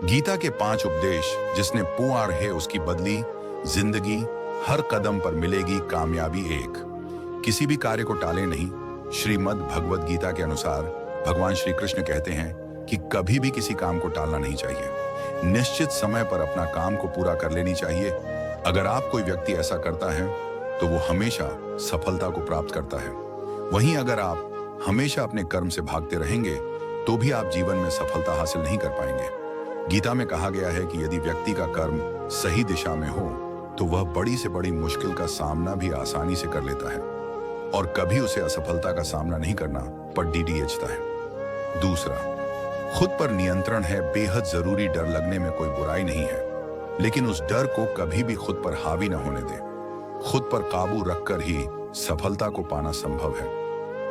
गीता के 5 उपदेश जिसने पुआर है उसकी बदली जिंदगी, हर कदम पर मिलेगी कामयाबी एक। किसी भी कार्य को टाले नहीं। श्रीमद् भगवद गीता के अनुसार भगवान श्री कृष्ण कहते हैं कि कभी भी किसी काम को टालना नहीं चाहिए। निश्चित समय पर अपना काम को पूरा कर लेनी चाहिए। अगर आप कोई व्यक्ति ऐसा करता है तो वो हमेशा सफलता को प्राप्त करता है। वहीं अगर आप हमेशा अपने कर्म से भागते रहेंगे तो भी आप जीवन में सफलता हासिल नहीं कर पाएंगे। गीता में कहा गया है कि यदि व्यक्ति का कर्म सही दिशा में हो तो वह बड़ी से बड़ी मुश्किल का सामना भी आसानी से कर लेता है और कभी उसे असफलता का सामना नहीं करना पर डीडीएचता है। दूसरा, खुद पर नियंत्रण है। बेहद जरूरी। डर लगने में कोई बुराई नहीं है, लेकिन उस डर को कभी भी खुद पर हावी न होने दें। खुद पर काबू रखकर ही सफलता को पाना संभव है।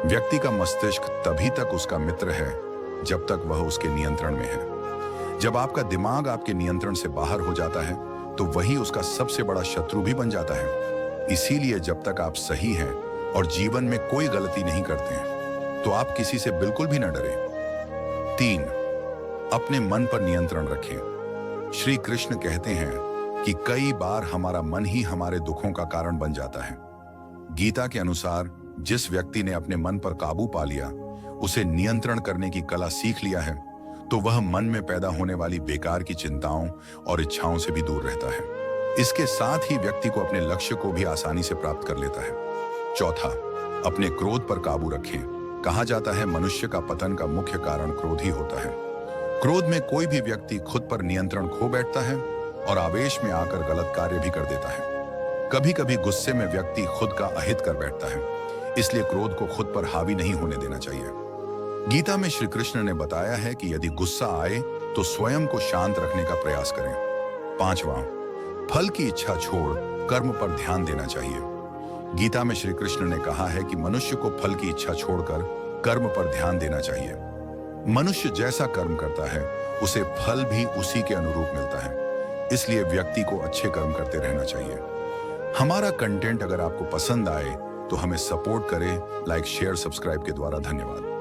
व्यक्ति का मस्तिष्क तभी तक उसका मित्र है जब तक वह उसके नियंत्रण में है। जब आपका दिमाग आपके नियंत्रण से बाहर हो जाता है तो वही उसका सबसे बड़ा शत्रु भी बन जाता है। इसीलिए जब तक आप सही हैं और जीवन में कोई गलती नहीं करते हैं तो आप किसी से बिल्कुल भी न डरें। 3, अपने मन पर नियंत्रण रखें। श्री कृष्ण कहते हैं कि कई बार हमारा मन ही हमारे दुखों का कारण बन जाता है। गीता के अनुसार जिस व्यक्ति ने अपने मन पर काबू पा लिया, उसे नियंत्रण करने की कला सीख लिया है, तो वह मन में पैदा होने वाली बेकार की चिंताओं और इच्छाओं से भी दूर रहता है। इसके साथ ही व्यक्ति को अपने लक्ष्य को भी आसानी से प्राप्त कर लेता है। चौथा, अपने क्रोध पर काबू रखें। कहा जाता है मनुष्य का पतन का मुख्य कारण क्रोध ही होता है। क्रोध में कोई भी व्यक्ति खुद पर नियंत्रण खो बैठता है और आवेश में आकर गलत कार्य भी कर देता है। कभी कभी गुस्से में व्यक्ति खुद का अहित कर बैठता है। इसलिए क्रोध को खुद पर हावी नहीं होने देना चाहिए। गीता में श्री कृष्ण ने बताया है कि यदि गुस्सा आए तो स्वयं को शांत रखने का प्रयास करें। 5वां, फल की इच्छा छोड़ कर्म पर ध्यान देना चाहिए। गीता में श्री कृष्ण ने कहा है कि मनुष्य को फल की इच्छा छोड़कर कर्म पर ध्यान देना चाहिए। मनुष्य जैसा कर्म करता है उसे फल भी उसी के अनुरूप मिलता है। इसलिए व्यक्ति को अच्छे कर्म करते रहना चाहिए। हमारा कंटेंट अगर आपको पसंद आए तो हमें सपोर्ट करें। लाइक, शेयर, सब्सक्राइब के द्वारा। धन्यवाद।